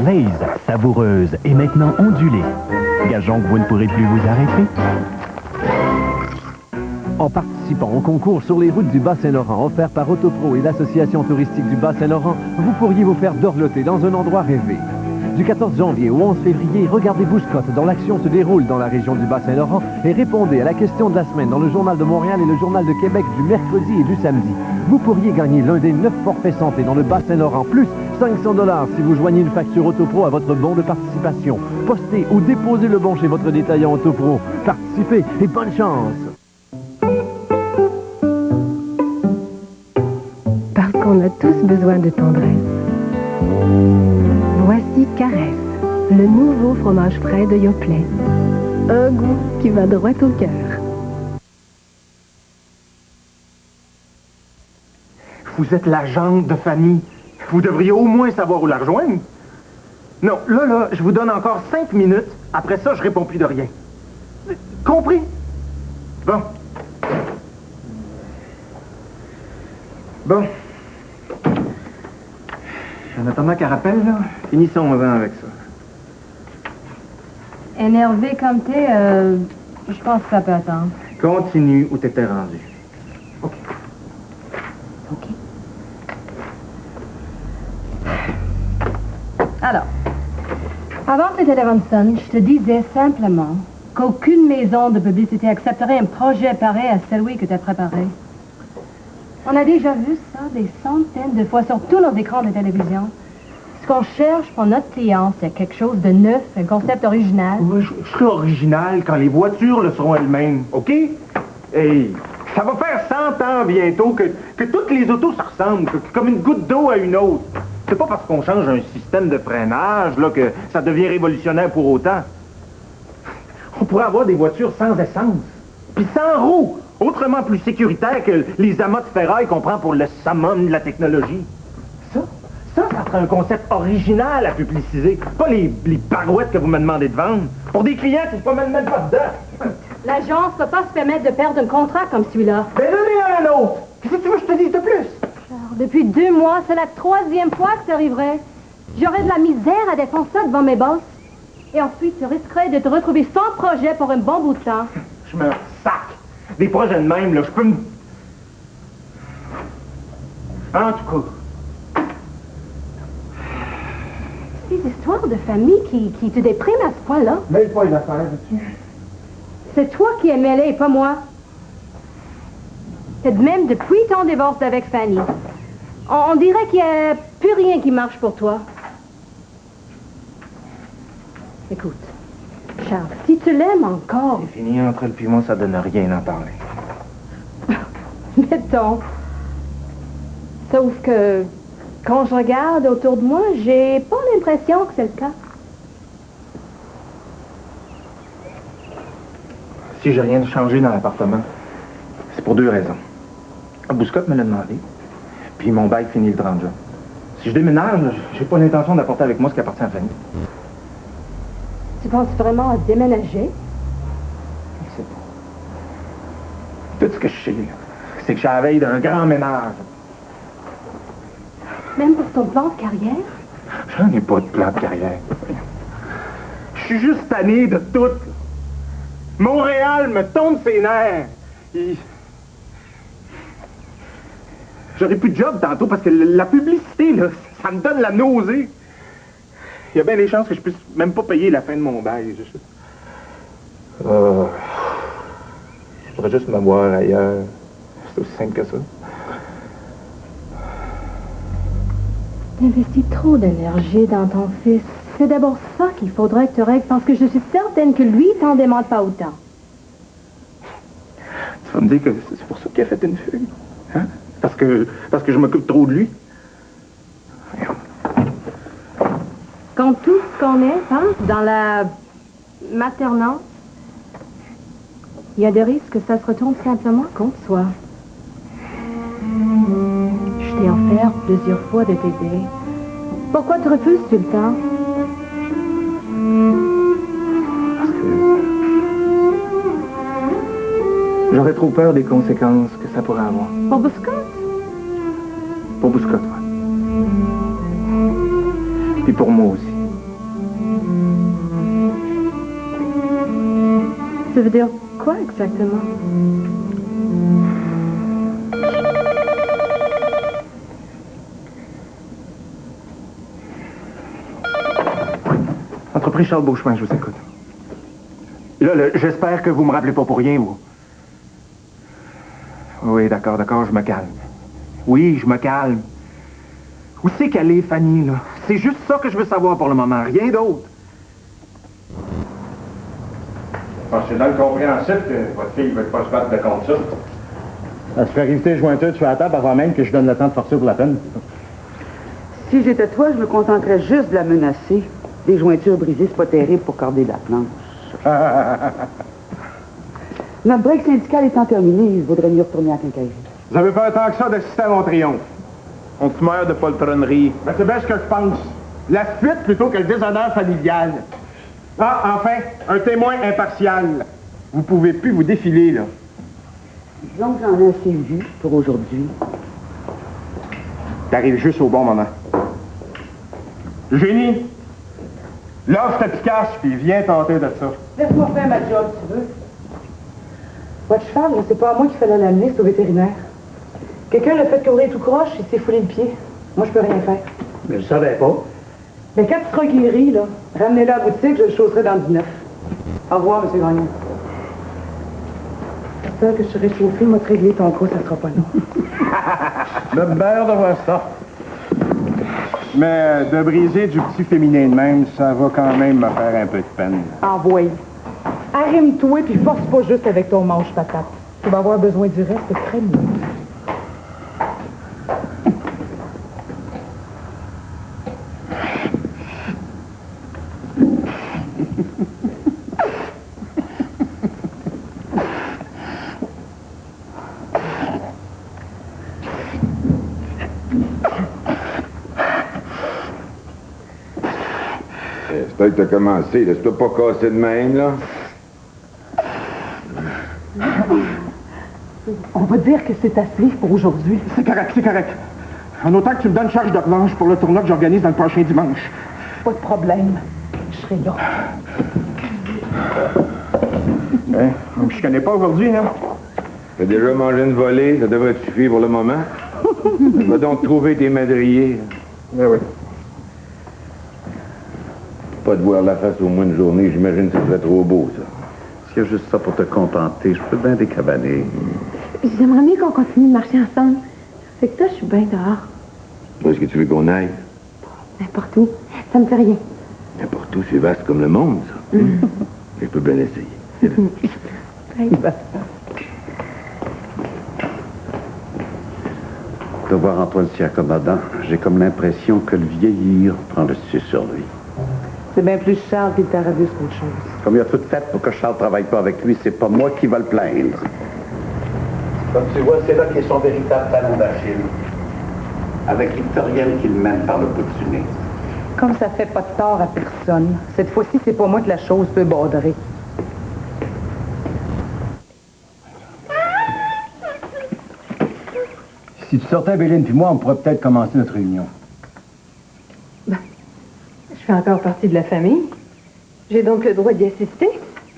Lay's, savoureuse et maintenant ondulée. Gageons que vous ne pourrez plus vous arrêter. En participant au concours sur les routes du Bas-Saint-Laurent offert par Autopro et l'Association touristique du Bas-Saint-Laurent, vous pourriez vous faire dorloter dans un endroit rêvé. Du 14 janvier au 11 février, regardez Bouscotte dont l'action se déroule dans la région du Bas-Saint-Laurent et répondez à la question de la semaine dans le Journal de Montréal et le Journal de Québec du mercredi et du samedi. Vous pourriez gagner l'un des 9 forfaits santé dans le Bas-Saint-Laurent, plus 500 $ si vous joignez une facture Autopro à votre bon de participation. Postez ou déposez le bon chez votre détaillant Autopro. Participez et bonne chance! Parce qu'on a tous besoin de tendresse. Voici Caresse, le nouveau fromage frais de Yoplait. Un goût qui va droit au cœur. Vous êtes l'agente de Fanny. Vous devriez au moins savoir où la rejoindre. Non, là, je vous donne encore 5 minutes. Après ça, je réponds plus de rien. Compris? Bon. Bon. En attendant qu'elle rappelle, là, finissons-en avec ça. Énervé comme t'es, je pense que ça peut attendre. Continue où t'étais rendu. OK. Alors, avant que le téléphone sonne, je te disais simplement qu'aucune maison de publicité accepterait un projet pareil à celui que tu as préparé. On a déjà vu ça des centaines de fois sur tous nos écrans de télévision. Ce qu'on cherche pour notre client, c'est quelque chose de neuf, un concept original. Oui, je serai original quand les voitures le seront elles-mêmes, OK? Hey, ça va faire 100 ans bientôt que toutes les autos se ressemblent, comme une goutte d'eau à une autre. C'est pas parce qu'on change un système de freinage là, que ça devient révolutionnaire pour autant. On pourrait avoir des voitures sans essence, puis sans roues, autrement plus sécuritaires que les amas de ferraille qu'on prend pour le summum de la technologie. Ça serait un concept original à publiciser, pas les barouettes que vous me demandez de vendre, pour des clients qui ne se promènent même pas dedans. L'agence ne peut pas se permettre de perdre un contrat comme celui-là. Ben donnez un autre! Qu'est-ce que tu veux que je te dise de plus? Alors, depuis 2 mois, c'est la 3e fois que ça arriverait. J'aurais de la misère à défendre ça devant mes boss. Et ensuite, tu risquerais de te retrouver sans projet pour un bon bout de temps. Je me sac. Des projets de même, là, je peux me... En tout cas... Ces histoires de famille qui te dépriment à ce point-là. Mêle pas les affaires, là-dessus. C'est toi qui es mêlé et pas moi. C'est de même depuis ton divorce avec Fanny. On dirait qu'il n'y a plus rien qui marche pour toi. Écoute, Charles, si tu l'aimes encore... C'est fini, entre elle et moi, ça donne rien d'en parler. Mettons. Sauf que, quand je regarde autour de moi, j'ai pas l'impression que c'est le cas. Si j'ai rien changé dans l'appartement, c'est pour 2 raisons. Bouscotte me l'a demandé, puis mon bail finit le 30 juin. Si je déménage, j'ai pas l'intention d'apporter avec moi ce qui appartient à Fanny. Tu penses vraiment à déménager? Je sais pas. Tout ce que je sais, c'est que je suis à la veille d'un grand ménage. Même pour ton plan de carrière? J'en ai pas de plan de carrière. Je suis juste tanné de tout. Montréal me tombe ses nerfs. J'aurais plus de job tantôt parce que la publicité, là, ça me donne la nausée. Il y a bien des chances que je puisse même pas payer la fin de mon bail. Je voudrais juste me voir ailleurs. C'est aussi simple que ça. T'investis trop d'énergie dans ton fils. C'est d'abord ça qu'il faudrait que tu règles, parce que je suis certaine que lui t'en demande pas autant. Tu vas me dire que c'est pour ça qu'il a fait une fugue, hein? Parce que je m'occupe trop de lui. Quand tout ce qu'on est, hein, dans la maternance, il y a des risques que ça se retourne simplement contre soi. Je t'ai offert plusieurs fois de t'aider. Pourquoi tu refuses tout le temps? Parce que j'aurais trop peur des conséquences que ça pourrait avoir. Pour Bouscotte? Pour Bouscotte, ouais. Puis pour moi aussi. Ça veut dire quoi exactement? Entreprise Charles Beauchemin, je vous écoute. Là, j'espère que vous me rappelez pas pour rien, vous. Oui, d'accord, je me calme. Oui, je me calme. Où c'est qu'elle est, Fanny, là? C'est juste ça que je veux savoir pour le moment, rien d'autre. C'est dans le compréhensible que votre fille ne veut pas se battre de contre ça. La supériorité jointeuse sur la table avant même que je donne le temps de forcer pour la peine. Si j'étais toi, je me contenterais juste de la menacer. Des jointures brisées, c'est pas terrible pour corder la planche. Notre break syndical étant terminé, il vaudrait mieux retourner à la quincaillerie. Vous avez pas tant que ça d'assister à mon triomphe. On te meurt de poltronnerie. Ben, c'est bien ce que je pense. La fuite plutôt que le déshonneur familial. Ah, enfin, un témoin impartial. Vous pouvez plus vous défiler, là. Disons que j'en ai assez vu pour aujourd'hui. T'arrives juste au bon moment. Génie, lâche ta picasse puis viens tenter de ça. Laisse-moi faire ma job, si tu veux. Votre cheval, là, c'est pas à moi qu'il fallait l'amener, c'est au vétérinaire. Quelqu'un l'a fait courir tout croche, il s'est foulé le pied. Moi, je peux rien faire. Mais je savais pas. Mais quand tu seras guéri, là, ramenez-le à la boutique, je le chausserai dans du neuf. Au revoir, M. Gagnon. J'espère que je serai chauffé, moi, te régler ton coup, ça sera pas long. Le beurre de voir ça. Mais de briser du petit féminin de même, ça va quand même me faire un peu de peine. Envoie. Arrime-toi, puis force pas juste avec ton manche patate. Tu vas avoir besoin du reste, c'est très mieux. C'est peut-être que t'as commencé, laisse-toi pas casser de même, là. On va dire que c'est assez pour aujourd'hui. C'est correct, c'est correct. En autant que tu me donnes charge de revanche pour le tournoi que j'organise dans le prochain dimanche. Pas de problème. Je serai là. Hein? Je connais pas aujourd'hui, hein? T'as déjà mangé une volée, ça devrait te suffire pour le moment. Va donc trouver tes madriers. Ben oui. Pas de voir la face au moins une journée, j'imagine que ce serait trop beau, ça. S'il y a juste ça pour te contenter, je peux bien décabaner. J'aimerais mieux qu'on continue de marcher ensemble. Fait que toi, je suis bien dehors. Où est-ce que tu veux qu'on aille? N'importe où. Ça me fait rien. N'importe où, c'est vaste comme le monde, ça. Je peux bien essayer. De voir Antoine si accommodant, j'ai comme l'impression que le vieillir prend le dessus sur lui. C'est bien plus Charles qui t'a ravi qu'autre chose. Comme il a tout fait pour que Charles ne travaille pas avec lui, c'est pas moi qui va le plaindre. Comme tu vois, c'est là qu'est son véritable talon d'Achille. Avec Victorienne qui le mène par le bout du nez. Comme ça fait pas de tort à personne. Cette fois-ci, c'est pas moi que la chose peut borderer. Si tu sortais, Béline puis moi, on pourrait peut-être commencer notre réunion. Je fais encore partie de la famille. J'ai donc le droit d'y assister.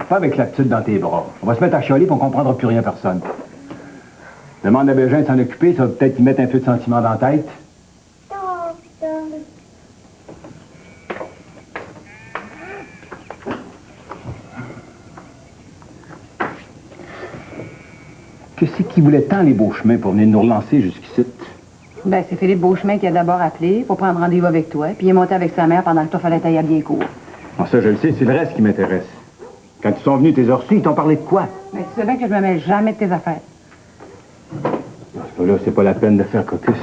Pas avec l'attitude dans tes bras. On va se mettre à chialer puis on comprendra plus rien à personne. Demande à Bégin de s'en occuper, ça va peut-être y mettre un peu de sentiment dans la tête. Que c'est qui voulait tant les Beauchemin pour venir nous relancer jusqu'ici? Ben, c'est Philippe Beauchemin qui a d'abord appelé pour prendre rendez-vous avec toi, puis il est monté avec sa mère pendant que toi fallait tailler à bien court. Bon, ça, je le sais, c'est le reste qui m'intéresse. Quand ils sont venus, tes reçus, ils t'ont parlé de quoi? Ben, tu sais bien que je me mêle jamais de tes affaires. Dans ce cas-là, c'est pas la peine de faire caucus.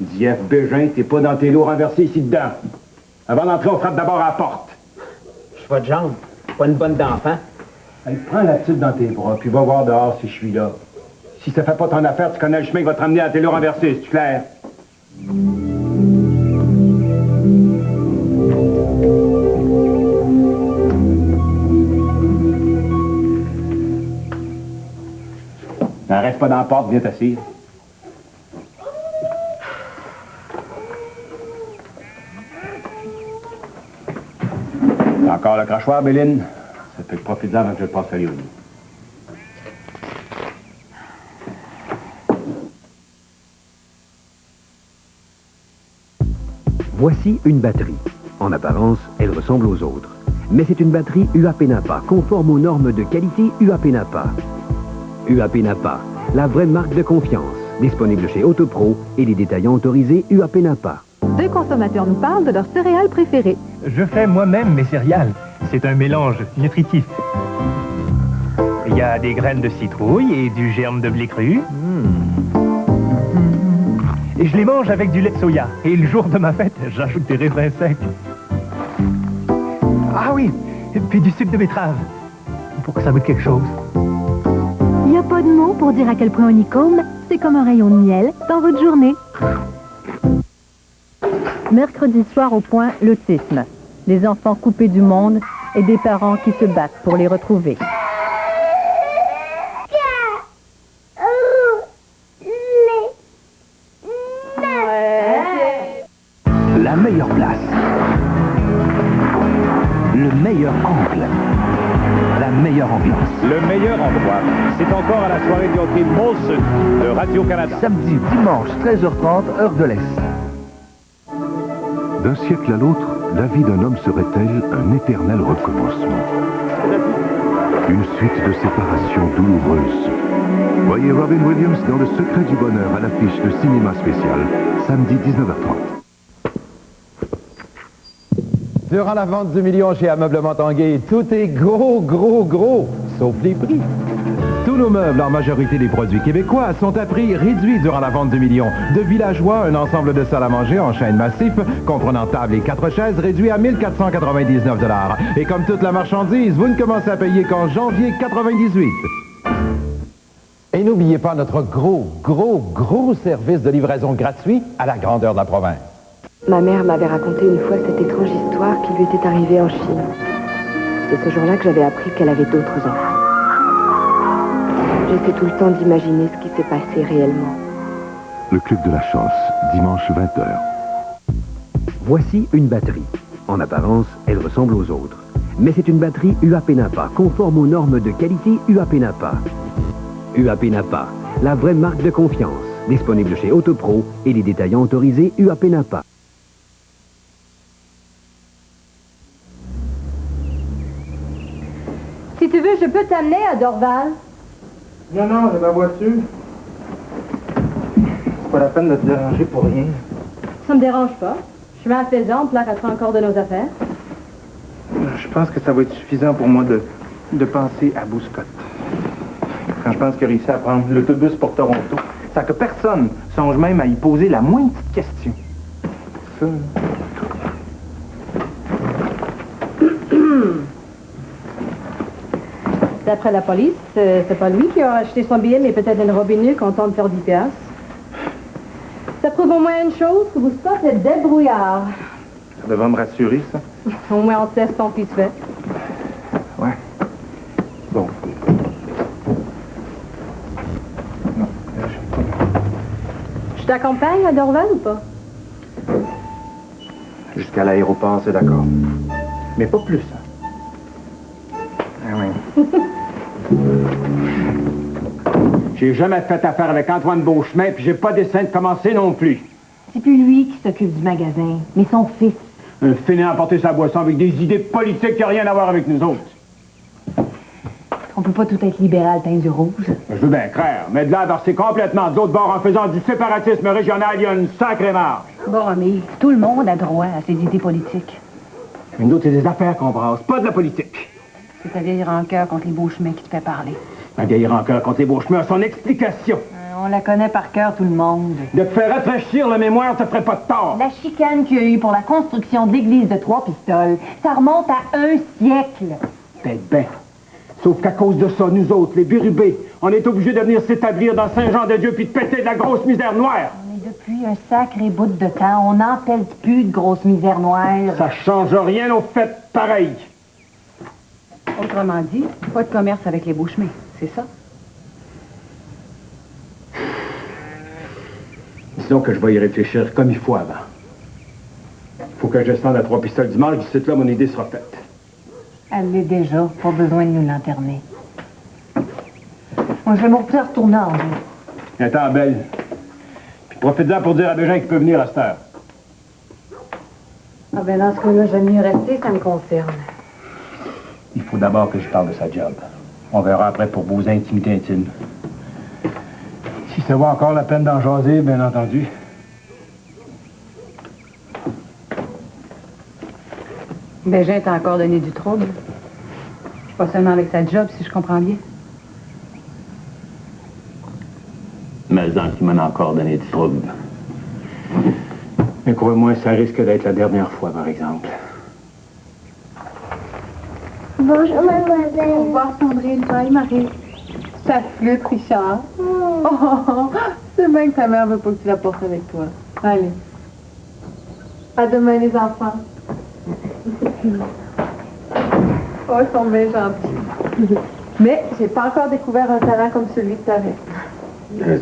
Dief Bégin, t'es pas dans tes lots renversés ici dedans. Avant d'entrer, on frappe d'abord à la porte. Je suis pas de jambe. Pas une bonne d'enfant. Allez, prends la petite dans tes bras, puis va voir dehors si je suis là. Si ça fait pas ton affaire, tu connais le chemin qui va te ramener à tes lots renversés, c'est clair? Reste pas dans la porte, viens t'asseoir. Encore le crachoir, Béline. Ça fait que profite-en avant que je le passe à Léonie. Voici une batterie. En apparence, elle ressemble aux autres. Mais c'est une batterie UAP Napa, conforme aux normes de qualité UAP Napa. UAP Napa, la vraie marque de confiance. Disponible chez Autopro et les détaillants autorisés UAP Napa. Deux consommateurs nous parlent de leurs céréales préférées. Je fais moi-même mes céréales. C'est un mélange nutritif. Il y a des graines de citrouille et du germe de blé cru. Et je les mange avec du lait de soya. Et le jour de ma fête, j'ajoute des raisins secs. Ah oui, et puis du sucre de betterave. Pour que ça goûte quelque chose. Il n'y a pas de mots pour dire à quel point Honeycomb, c'est comme un rayon de miel dans votre journée. Mercredi soir au point, l'autisme. Des enfants coupés du monde et des parents qui se battent pour les retrouver. La meilleure place. Le meilleur angle. La meilleure ambiance. Le meilleur endroit, c'est encore à la soirée du hockey Molson de Radio-Canada. Samedi, dimanche, 13h30, heure de l'Est. D'un siècle à l'autre, la vie d'un homme serait-elle un éternel recommencement? Une suite de séparations douloureuses. Voyez Robin Williams dans Le Secret du Bonheur à l'affiche de Cinéma Spécial, samedi 19h30. Durant la vente du million chez Ameublement Tanguay, tout est gros, sauf les prix. Tous nos meubles, en majorité des produits québécois, sont à prix réduit durant la vente du million. De Villageois, un ensemble de salles à manger en chêne massif, comprenant table et 4 chaises, réduit à 1499 $. Et comme toute la marchandise, vous ne commencez à payer qu'en janvier 98. Et n'oubliez pas notre gros service de livraison gratuit à la grandeur de la province. Ma mère m'avait raconté une fois cette étrange histoire qui lui était arrivée en Chine. C'est ce jour-là que j'avais appris qu'elle avait d'autres enfants. J'essaie tout le temps d'imaginer ce qui s'est passé réellement. Le Club de la Chance, dimanche 20h. Voici une batterie. En apparence, elle ressemble aux autres. Mais c'est une batterie UAP Napa, conforme aux normes de qualité UAP Napa. UAP Napa, la vraie marque de confiance. Disponible chez Autopro et les détaillants autorisés UAP Napa. Si tu veux, je peux t'amener à Dorval. Non, j'ai ma voiture. C'est pas la peine de te déranger pour rien. Ça me dérange pas. Je mets à Faisan, on placera encore de nos affaires. Je pense que ça va être suffisant pour moi de penser à Bouscotte. Quand je pense qu'il a réussi à prendre l'autobus pour Toronto, sans que personne songe même à y poser la moindre petite question. Ça... D'après la police, c'est pas lui qui a acheté son billet, mais peut-être une robineux content de faire 10 piastres. Ça prouve au moins une chose, que vous sortez débrouillard. Ça devrait me rassurer, ça. Au moins on sait ce qu'on puisse faire. Ouais. Bon. Non, je sais pas. Je t'accompagne à Dorval ou pas? Jusqu'à l'aéroport, c'est d'accord. Mais pas plus, hein. Ah oui. J'ai jamais fait affaire avec Antoine Beauchemin, puis j'ai pas dessein de commencer non plus. C'est plus lui qui s'occupe du magasin, mais son fils. Un fainéant à porter sa boisson avec des idées politiques qui n'ont rien à voir avec nous autres. On peut pas tout être libéral teint du rouge. Je veux bien croire, mais de là à verser complètement de l'autre bord en faisant du séparatisme régional, il y a une sacrée marge. Bon, mais tout le monde a droit à ses idées politiques. Mais nous autres, c'est des affaires qu'on brasse, pas de la politique. C'est ta vieille rancœur contre les Beauchemins qui te fait parler. Ma vieille rancœur contre les Beauchemins a son explication. On la connaît par cœur, tout le monde. De te faire rafraîchir la mémoire te ferait pas de tort. La chicane qu'il y a eu pour la construction de l'église de Trois-Pistoles, ça remonte à un siècle. Peut-être bien. Sauf qu'à cause de ça, nous autres, les Bérubés, on est obligés de venir s'établir dans Saint-Jean-de-Dieu puis de péter de la grosse misère noire. Mais depuis un sacré bout de temps, on n'en pèle plus de grosse misère noire. Ça change rien au fait pareil. Autrement dit, pas de commerce avec les Beauchemins, c'est ça? Disons que je vais y réfléchir comme il faut avant. Faut que je descende à Trois-Pistoles dimanche, d'ici là, mon idée sera faite. Elle l'est déjà, pas besoin de nous lanterner. Moi, je vais m'en retourner en haut. Attends, belle. Puis profite-en pour dire à Bégin qu'il peut venir à cette heure. Ah ben dans ce cas-là, j'aime mieux rester, ça me concerne. Il faut d'abord que je parle de sa job. On verra après pour vos intimités intimes. Si ça vaut encore la peine d'en jaser, bien entendu. Bégin t'a encore donné du trouble. Pas seulement avec sa job, si je comprends bien. Mais qui m'en a encore donné du trouble. Mais crois-moi, ça risque d'être la dernière fois, par exemple. Bonjour, mademoiselle. Au revoir, Sandrine. Bye, Marie. Ça flûte, Richard. Oh, c'est bien que ta mère veut pas que tu la portes avec toi. Allez. À demain, les enfants. Oh, ils sont bien gentils. Mais j'ai pas encore découvert un talent comme celui que t'avais.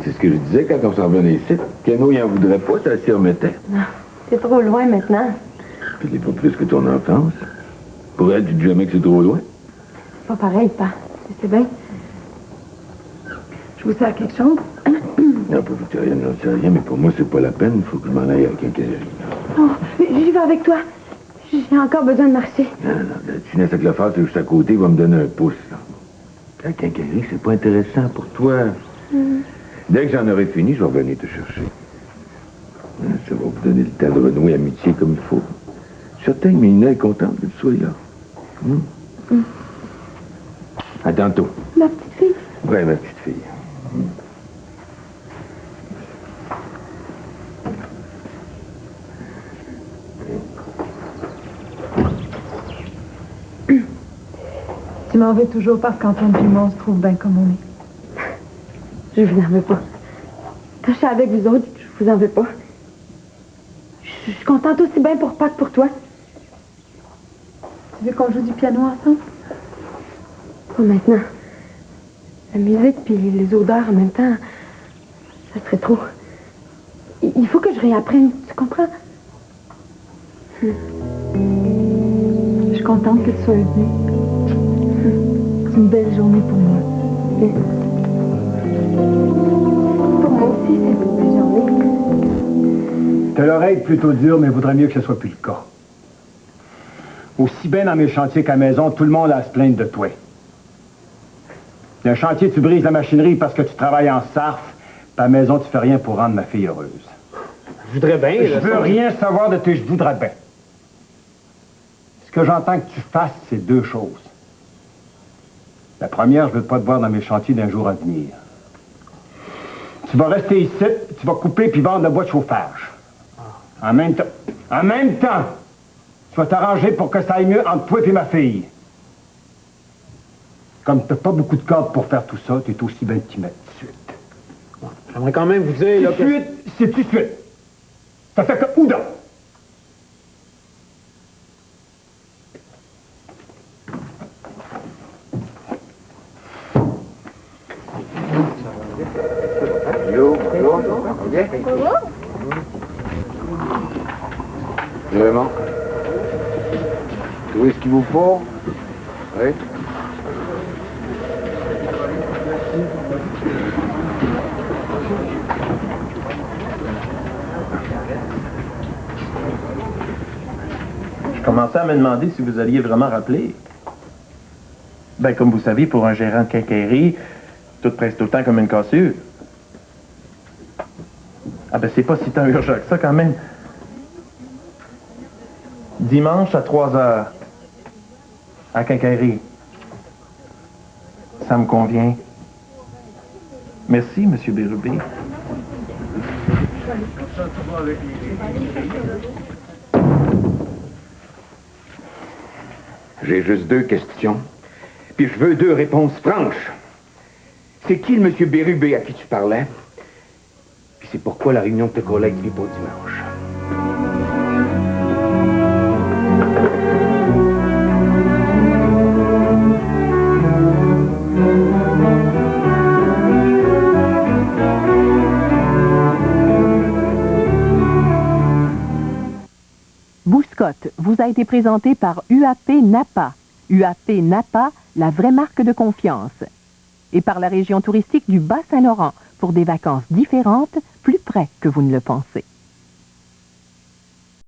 C'est ce que je disais quand on s'en revenait ici. Cano, il en voudrait pas, ça s'y remettait. Non, c'est trop loin maintenant. Puis il n'est pas plus que ton enfance. Pour elle, tu dis jamais que c'est trop loin. Pas pareil, pas. C'est bien. Je vous sers quelque chose? Non, pas Victorienne, non, c'est rien, mais pour moi, c'est pas la peine. Il faut que je m'en aille à la quincaillerie. Oh, j'y vais avec toi. J'ai encore besoin de marcher. Non, la finesse avec le fer, c'est juste à côté, il va me donner un pouce, là. La quincaillerie, c'est pas intéressant pour toi. Dès que j'en aurai fini, je vais revenir te chercher. Ça va vous donner le temps de renouer amitié comme il faut. Je suis certain que Mina est contente que tu sois là. À tantôt. Ma petite fille. Ouais, ma petite fille. Tu m'en veux toujours parce qu'Antoine Dumont se trouve bien comme on est. Je vous en veux pas. Quand je suis avec vous autres, je vous en veux pas. Je suis contente aussi bien pour Pâques que pour toi. Tu veux qu'on joue du piano ensemble? Pas maintenant. La musique puis les odeurs en même temps, ça serait trop. Il faut que je réapprenne, tu comprends? Je suis contente que tu sois venue. C'est une belle journée pour moi. Pour moi aussi, c'est une belle journée. T'as l'oreille plutôt dure, mais vaudrait mieux que ce soit plus le cas. Aussi bien dans mes chantiers qu'à la maison, tout le monde a à se plaindre de toi. D'un chantier, tu brises la machinerie parce que tu travailles en sarf, puis à la maison, tu fais rien pour rendre ma fille heureuse. Je voudrais bien. Je veux rien savoir de tes je voudrais bien. Ce que j'entends que tu fasses, c'est deux choses. La première, je veux pas te voir dans mes chantiers d'un jour à venir. Tu vas rester ici, tu vas couper puis vendre le bois de chauffage. En même temps, tu vas t'arranger pour que ça aille mieux entre toi et ma fille. Comme t'as pas beaucoup de cordes pour faire tout ça, t'es aussi bien de t'y mettre tout de suite. J'aimerais quand même vous dire, là, Tout de suite, c'est tout de suite. Ça fait que où donc? Vraiment? Tout est ce qu'il vous faut? Oui? Je commençais à me demander si vous alliez vraiment rappeler. Ben, comme vous savez, pour un gérant de quincaillerie, tout presse tout le temps comme une cassure. Ah ben, c'est pas si tant urgent que ça, quand même. Dimanche à 3h, à quincaillerie. Ça me convient. Merci, M. Bérubé. J'ai juste deux questions. Puis je veux deux réponses franches. C'est qui le monsieur Bérubé à qui tu parlais? Puis c'est pourquoi la réunion de tes collègues n'est pas dimanche? Bouscotte vous a été présenté par UAP Napa, UAP Napa, la vraie marque de confiance. Et par la région touristique du Bas-Saint-Laurent, pour des vacances différentes, plus près que vous ne le pensez.